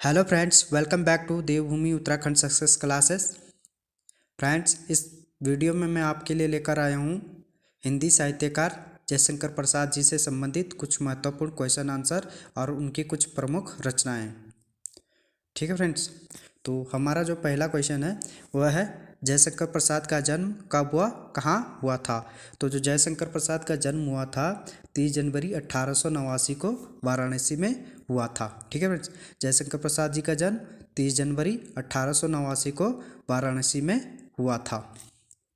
Hello friends, welcome back to Devbhoomi Uttarakhand success classes. Friends, इस video में मैं आपके लिए लेकर आया हूँ हिंदी साहित्यकार जयशंकर प्रसाद जी से संबंधित कुछ महत्वपूर्ण क्वेश्चन आंसर और उनकी कुछ प्रमुख रचनाएं। ठीक है फ्रेंड्स, तो हमारा जो पहला क्वेश्चन है वह है जयशंकर प्रसाद का जन्म कब हुआ, कहाँ हुआ था। तो जो जयशंकर प्रसाद का जन्म हुआ था 30 जनवरी 1889 को वाराणसी में हुआ था। ठीक है फ्रेंड्स, जयशंकर प्रसाद जी का जन्म 30 जनवरी 1889 को वाराणसी में हुआ था।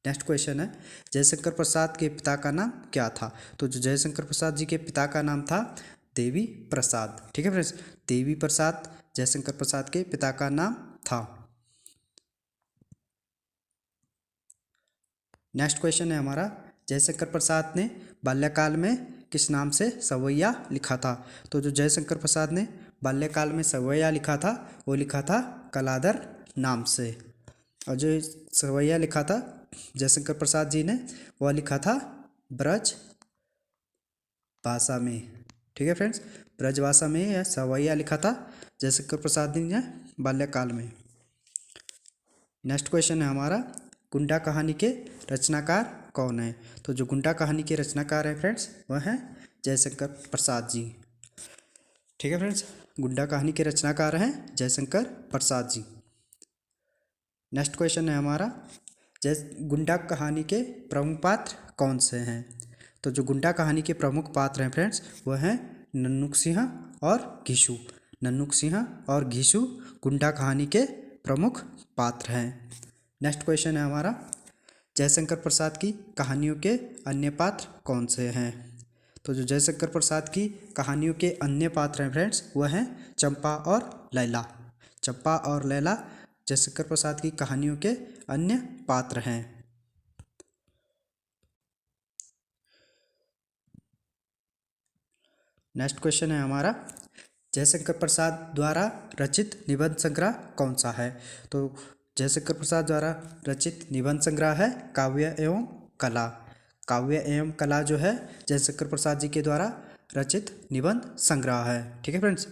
नेक्स्ट क्वेश्चन है जयशंकर प्रसाद के पिता का नाम क्या था। तो जो जयशंकर प्रसाद जी के पिता का नाम था देवी प्रसाद। ठीक है फ्रेंड्स, देवी प्रसाद जयशंकर प्रसाद के पिता का नाम था। नेक्स्ट क्वेश्चन है हमारा जयशंकर प्रसाद ने बाल्यकाल में किस नाम से सवैया लिखा था। तो जो जयशंकर प्रसाद ने बाल्यकाल में सवैया लिखा था वो लिखा था कलाधर नाम से। और जो सवैया लिखा था जयशंकर प्रसाद जी ने वह लिखा था ब्रज भाषा में। ठीक है फ्रेंड्स, ब्रज भाषा में यह सवैया लिखा था जयशंकर प्रसाद जी ने बाल्यकाल में। नेक्स्ट क्वेश्चन है हमारा गुंडा कहानी के रचनाकार कौन है। तो जो गुंडा कहानी के रचनाकार हैं फ्रेंड्स वह हैं जयशंकर प्रसाद जी। ठीक है फ्रेंड्स, गुंडा कहानी के रचनाकार हैं जयशंकर प्रसाद जी। नेक्स्ट क्वेश्चन है हमारा गुंडा कहानी के प्रमुख पात्र कौन से हैं। तो जो गुंडा कहानी के प्रमुख पात्र हैं फ्रेंड्स वह हैं नन्नुक सिंह और घिसू। नन्नुक सिंह और घिसू गुंडा कहानी के प्रमुख पात्र हैं। नेक्स्ट क्वेश्चन है हमारा जयशंकर प्रसाद की कहानियों के अन्य पात्र कौन से हैं। तो जो जयशंकर प्रसाद की कहानियों के अन्य पात्र हैं फ्रेंड्स वह हैं चंपा और लैला। चंपा और लैला जयशंकर प्रसाद की कहानियों के अन्य पात्र हैं। नेक्स्ट क्वेश्चन है हमारा जयशंकर प्रसाद द्वारा रचित निबंध संग्रह कौन सा है। तो जयशंकर प्रसाद द्वारा रचित निबंध संग्रह है काव्य एवं कला। काव्य एवं कला जो है जयशंकर प्रसाद जी के द्वारा रचित निबंध संग्रह है। ठीक है फ्रेंड्स,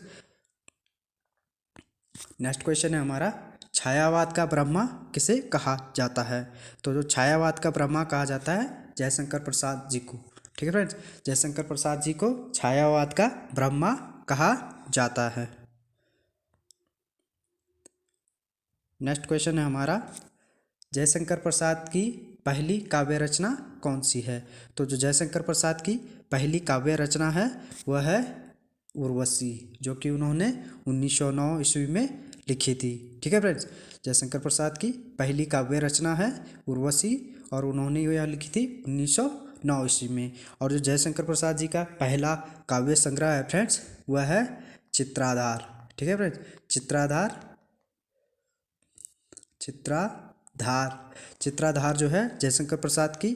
नेक्स्ट क्वेश्चन है हमारा छायावाद का ब्रह्मा किसे कहा जाता है। तो जो छायावाद का ब्रह्मा कहा जाता है जयशंकर प्रसाद जी को। ठीक है फ्रेंड्स, जयशंकर प्रसाद जी को छायावाद का ब्रह्मा कहा जाता है। नेक्स्ट क्वेश्चन है हमारा जयशंकर प्रसाद की पहली काव्य रचना कौन सी है। तो जो जयशंकर प्रसाद की पहली काव्य रचना है वह है उर्वशी, जो कि उन्होंने 1909 ईस्वी में लिखी थी। ठीक है फ्रेंड्स, जयशंकर प्रसाद की पहली काव्य रचना है उर्वशी और उन्होंने यह लिखी थी 1909 ईस्वी में। और जो जयशंकर प्रसाद जी का पहला काव्य संग्रह है फ्रेंड्स वह है चित्राधार। ठीक है फ्रेंड्स, चित्राधार चित्राधार चित्राधार जो है जयशंकर प्रसाद की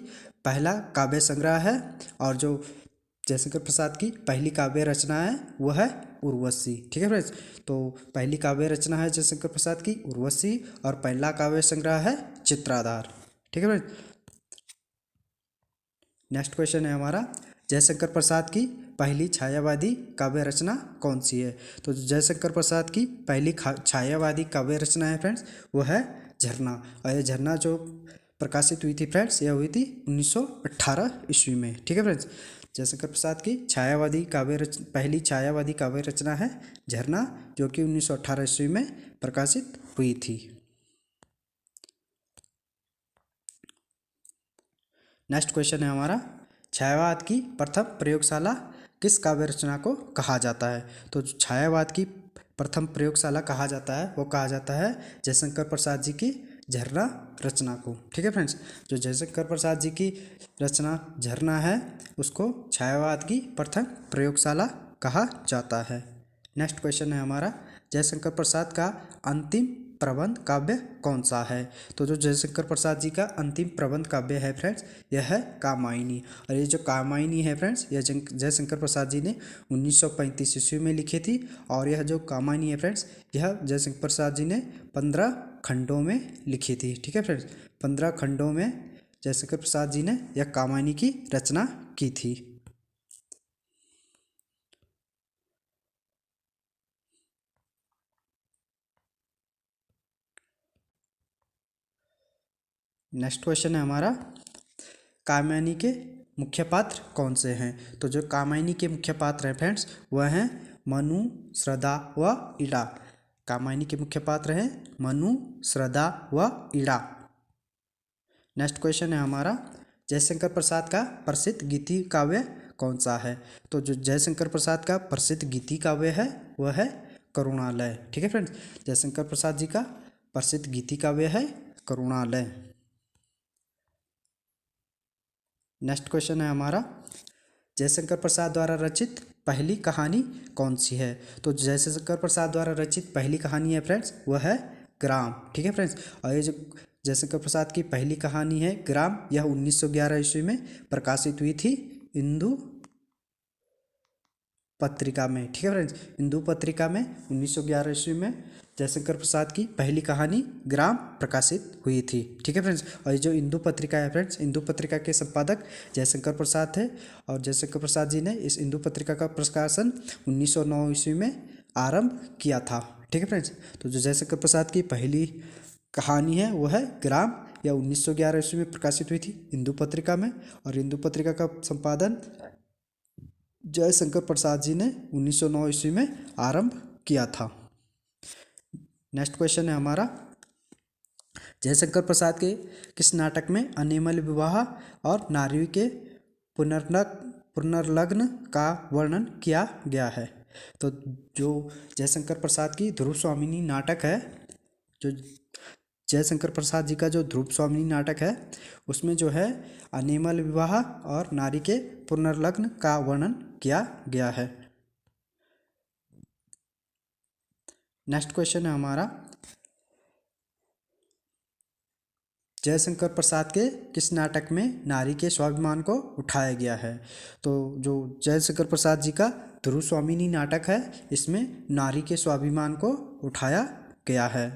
पहला काव्य संग्रह है। और जो जयशंकर प्रसाद की पहली काव्य रचना है वह है उर्वशी। ठीक है फ्रेंड्स, तो पहली काव्य रचना है जयशंकर प्रसाद की उर्वशी और पहला काव्य संग्रह है चित्राधार। ठीक है फ्रेंड्स, नेक्स्ट क्वेश्चन है हमारा जयशंकर प्रसाद की पहली छायावादी काव्य रचना कौन सी है। तो जयशंकर प्रसाद की पहली छायावादी काव्य रचना है फ्रेंड्स वह है झरना। और ये झरना जो प्रकाशित हुई थी फ्रेंड्स यह हुई थी 1918 ईस्वी में। ठीक है फ्रेंड्स, जयशंकर प्रसाद की छायावादी पहली छायावादी काव्य रचना है झरना, जो कि 1918 ईस्वी में प्रकाशित हुई थी। नेक्स्ट क्वेश्चन है हमारा छायावाद की प्रथम प्रयोगशाला किस काव्य रचना को कहा जाता है। तो छायावाद की प्रथम प्रयोगशाला कहा जाता है वो कहा जाता है जयशंकर प्रसाद जी की झरना रचना को। ठीक है फ्रेंड्स, जो जयशंकर प्रसाद जी की रचना झरना है उसको छायावाद की प्रथम प्रयोगशाला कहा जाता है। नेक्स्ट क्वेश्चन है हमारा जयशंकर प्रसाद का अंतिम प्रबंध काव्य कौन सा है। तो जो जयशंकर प्रसाद जी का अंतिम प्रबंध काव्य है फ्रेंड्स यह है कामायनी। और ये जो कामायनी है फ्रेंड्स यह जयशंकर प्रसाद जी ने 1935 ईस्वी में लिखी थी। और यह जो कामायनी है फ्रेंड्स यह जयशंकर प्रसाद जी ने 15 खंडों में लिखी थी। ठीक है फ्रेंड्स, 15 खंडों में जयशंकर प्रसाद जी ने यह कामायनी की रचना की थी। नेक्स्ट क्वेश्चन है हमारा, कात्यायनी के मुख्य पात्र कौन से हैं? तो जो कात्यायनी के मुख्य पात्र हैं फ्रेंड्स वह हैं मनु, श्रद्धा व इड़ा। कात्यायनी के मुख्य पात्र हैं मनु, श्रद्धा व इड़ा। नेक्स्ट क्वेश्चन है हमारा, जयशंकर प्रसाद का प्रसिद्ध गीति काव्य कौन सा है? तो जो जयशंकर प्रसाद का प्रसिद्ध गीति काव्य है वह है करुणालय। ठीक है फ्रेंड्स, जयशंकर प्रसाद जी का प्रसिद्ध गीति काव्य है करुणालय। नेक्स्ट क्वेश्चन है हमारा, जयशंकर प्रसाद द्वारा रचित पहली कहानी कौन सी है? तो जयशंकर प्रसाद द्वारा रचित पहली कहानी है फ्रेंड्स वह है ग्राम। ठीक है फ्रेंड्स, और ये जो जयशंकर प्रसाद की पहली कहानी है ग्राम, यह 1911 ईस्वी में प्रकाशित हुई थी हिंदू पत्रिका में। ठीक है फ्रेंड्स, हिंदू पत्रिका में 1911 ईस्वी में जयशंकर प्रसाद की पहली कहानी ग्राम प्रकाशित हुई थी। ठीक है फ्रेंड्स, और ये जो हिंदू पत्रिका है फ्रेंड्स, हिंदू पत्रिका के संपादक जयशंकर प्रसाद थे, और जयशंकर प्रसाद जी ने इस हिंदू पत्रिका का प्रकाशन 1909 ईस्वी में आरंभ किया था। ठीक है फ्रेंड्स, तो जो जयशंकर प्रसाद की पहली कहानी है वह है ग्राम, यह 1911 ईस्वी में प्रकाशित हुई थी हिंदू पत्रिका में, और हिंदू पत्रिका का संपादन जयशंकर प्रसाद जी ने 1909 ईस्वी में आरंभ किया था। नेक्स्ट क्वेश्चन है हमारा, जयशंकर प्रसाद के किस नाटक में अनिमल विवाह और नारी के पुनर्लग्न का वर्णन किया गया है? तो जो जयशंकर प्रसाद की ध्रुव स्वामिनी नाटक है, जो जयशंकर प्रसाद जी का जो ध्रुव स्वामिनी नाटक है उसमें जो है अनिमल विवाह और नारी के पुनर्लग्न का वर्णन किया गया है। नेक्स्ट क्वेश्चन है हमारा, जयशंकर प्रसाद के किस नाटक में नारी के स्वाभिमान को उठाया गया है? तो जो जयशंकर प्रसाद जी का ध्रुव स्वामिनी नाटक है इसमें नारी के स्वाभिमान को उठाया गया है।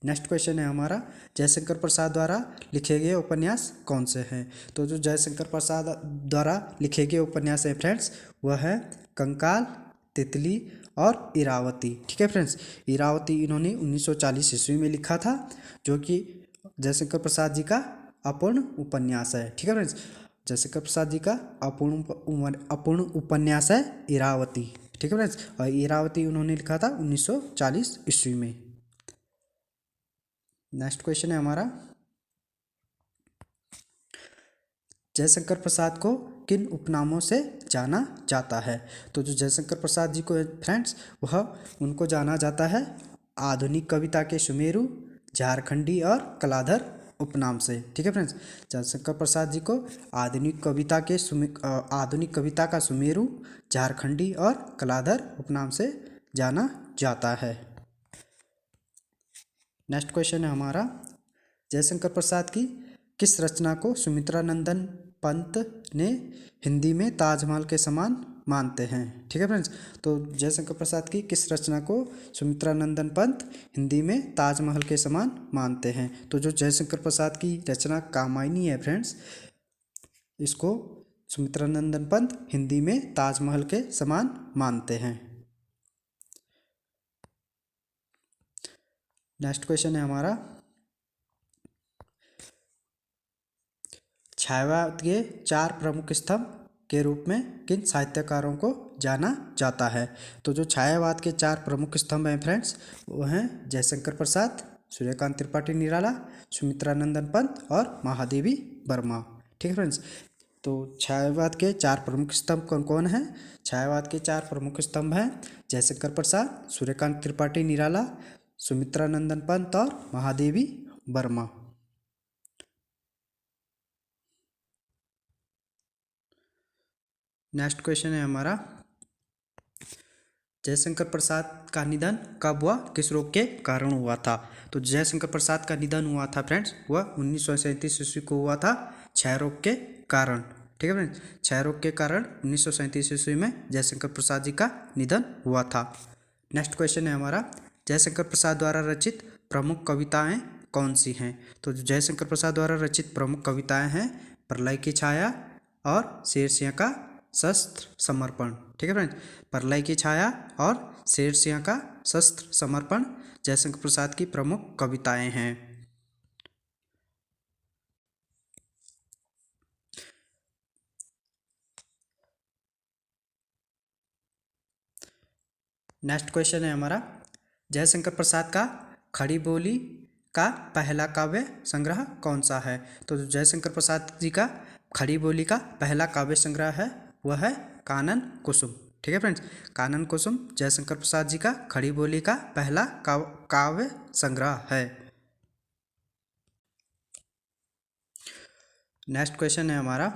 नेक्स्ट क्वेश्चन है हमारा, जयशंकर प्रसाद द्वारा लिखे गए उपन्यास कौन से हैं? तो जो जयशंकर प्रसाद द्वारा लिखे गए उपन्यास है फ्रेंड्स वह है कंकाल, तितली और इरावती। ठीक है फ्रेंड्स, इरावती इन्होंने 1940 ईस्वी में लिखा था, जो कि जयशंकर प्रसाद जी का अपूर्ण उपन्यास है। ठीक है फ्रेंड्स, जयशंकर प्रसाद जी का अपूर्ण उपन्यास है इरावती। ठीक है फ्रेंड्स, और इरावती उन्होंने लिखा था 1940 ईस्वी में। नेक्स्ट क्वेश्चन है हमारा, जयशंकर प्रसाद को किन उपनामों से जाना जाता है? तो जो जयशंकर प्रसाद जी को फ्रेंड्स वह उनको जाना जाता है आधुनिक कविता के सुमेरु, झारखंडी और कलाधर उपनाम से। ठीक है फ्रेंड्स, जयशंकर प्रसाद जी को आधुनिक कविता का सुमेरु, झारखंडी और कलाधर उपनाम से जाना जाता है। नेक्स्ट क्वेश्चन है हमारा, जयशंकर प्रसाद की किस रचना को सुमित्रा नंदन पंत ने हिंदी में ताजमहल के समान मानते हैं? ठीक है फ्रेंड्स, तो जयशंकर प्रसाद की किस रचना को सुमित्रा नंदन पंत हिंदी में ताजमहल के समान मानते हैं? तो जो जयशंकर प्रसाद की रचना कामायनी है फ्रेंड्स, इसको सुमित्रा नंदन पंत हिंदी में ताजमहल के समान मानते हैं। नेक्स्ट क्वेश्चन है हमारा, छायावाद के 4 प्रमुख स्तंभ के रूप में किन साहित्यकारों को जाना जाता है? तो जो छायावाद के 4 प्रमुख स्तंभ हैं फ्रेंड्स वो हैं जयशंकर प्रसाद, सूर्यकांत त्रिपाठी निराला, सुमित्रा नंदन पंत और महादेवी वर्मा। ठीक है फ्रेंड्स, तो छायावाद के 4 प्रमुख स्तंभ कौन कौन हैं? छायावाद के 4 प्रमुख स्तंभ हैं जयशंकर प्रसाद, सूर्यकांत त्रिपाठी निराला, सुमित्रा नंदन पंत और महादेवी वर्मा। नेक्स्ट क्वेश्चन है हमारा, जयशंकर प्रसाद का निधन कब हुआ, किस रोग के कारण हुआ था? तो जयशंकर प्रसाद का निधन हुआ था फ्रेंड्स वह 1937 ईस्वी को हुआ था क्षय रोग के कारण। ठीक है फ्रेंड्स, क्षय रोग के कारण 1937 ईस्वी में जयशंकर प्रसाद जी का निधन हुआ था। नेक्स्ट क्वेश्चन है हमारा, जयशंकर प्रसाद द्वारा रचित प्रमुख कविताएं कौन सी हैं? तो जयशंकर प्रसाद द्वारा रचित प्रमुख कविताएं हैं प्रलय की छाया और शेरसिंह का शस्त्र समर्पण। ठीक है फ्रेंड्स, प्रलय की छाया और शेरसिंह का शस्त्र समर्पण जयशंकर प्रसाद की प्रमुख कविताएं हैं। नेक्स्ट क्वेश्चन है हमारा, जयशंकर प्रसाद का खड़ी बोली का पहला काव्य संग्रह कौन सा है? तो जयशंकर प्रसाद जी का खड़ी बोली का पहला काव्य संग्रह है वह है कानन कुसुम। ठीक है फ्रेंड्स, कानन कुसुम जयशंकर प्रसाद जी का खड़ी बोली का पहला काव्य संग्रह है। नेक्स्ट क्वेश्चन है हमारा,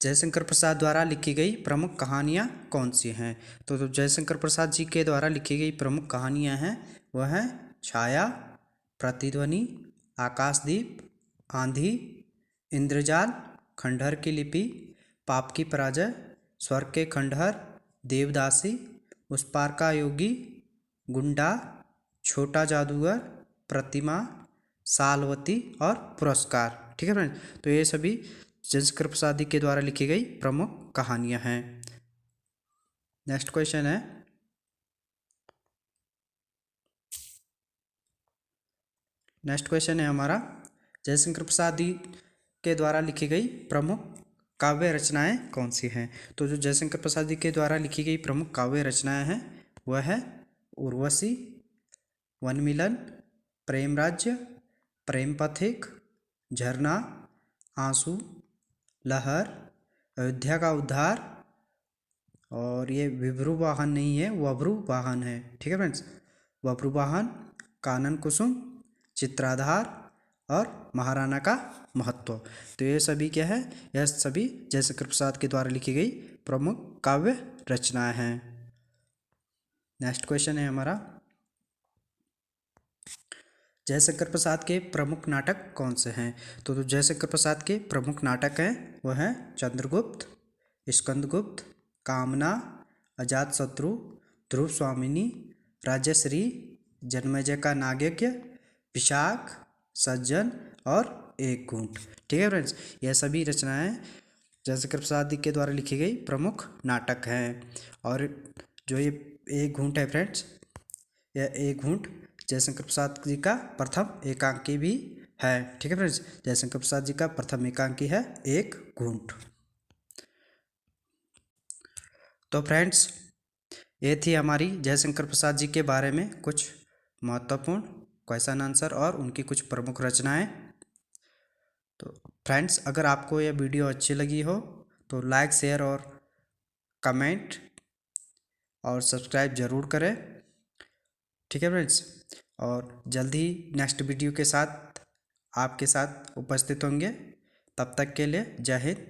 जयशंकर प्रसाद द्वारा लिखी गई प्रमुख कहानियाँ कौन सी हैं? तो जयशंकर प्रसाद जी के द्वारा लिखी गई प्रमुख कहानियाँ हैं वह है छाया, प्रतिध्वनि, आकाशदीप, आंधी, इंद्रजाल, खंडहर की लिपि, पाप की पराजय, स्वर्ग के खंडहर, देवदासी, उस पार का योगी, गुंडा, छोटा जादूगर, प्रतिमा, सालवती और पुरस्कार। ठीक है फ्रेंड्स, तो ये सभी जयशंकर प्रसाद जी के द्वारा लिखी गई प्रमुख कहानियां हैं। नेक्स्ट क्वेश्चन है, हमारा, जयशंकर प्रसाद जी के द्वारा लिखी गई प्रमुख काव्य रचनाएं कौन सी हैं? तो जो जयशंकर प्रसाद जी के द्वारा लिखी गई प्रमुख काव्य रचनाएं हैं वह है उर्वशी, वनमिलन, प्रेम राज्य, प्रेम पथिक, झरना, आंसू, लहर, अयोध्या का उद्धार, और ये विभ्रू वाहन नहीं है, वभ्रू वाहन है। ठीक है फ्रेंड्स, वभ्रू वाहन, कानन कुसुम, चित्राधार और महाराणा का महत्व। तो ये सभी क्या है, यह सभी जयशंकर प्रसाद के द्वारा लिखी गई प्रमुख काव्य रचनाएं हैं। नेक्स्ट क्वेश्चन है हमारा, जयशंकर प्रसाद के प्रमुख नाटक कौन से हैं? तो जयशंकर प्रसाद के प्रमुख नाटक हैं वह हैं चंद्रगुप्त, स्कंदगुप्त, कामना, अजातशत्रु, ध्रुव स्वामिनी, राजश्री, जन्मेजय का नागयज्ञ, विशाख, सज्जन और एक घूंट। ठीक है फ्रेंड्स, यह सभी रचनाएं जयशंकर प्रसाद जी के द्वारा लिखी गई प्रमुख नाटक हैं। और जो ये एक घूंट है फ्रेंड्स, यह एक घूंट जयशंकर प्रसाद जी का प्रथम एकांकी भी है। ठीक है फ्रेंड्स, जयशंकर प्रसाद जी का प्रथम एकांकी है एक घूंट। तो फ्रेंड्स, ये थी हमारी जयशंकर प्रसाद जी के बारे में कुछ महत्वपूर्ण क्वेश्चन आंसर और उनकी कुछ प्रमुख रचनाएं। तो फ्रेंड्स, अगर आपको यह वीडियो अच्छी लगी हो तो लाइक, शेयर और कमेंट और सब्सक्राइब ज़रूर करें। ठीक है फ्रेंड्स, और जल्द ही नेक्स्ट वीडियो के साथ आपके साथ उपस्थित होंगे। तब तक के लिए जय हिंद,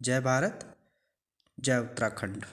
जय भारत, जय उत्तराखंड।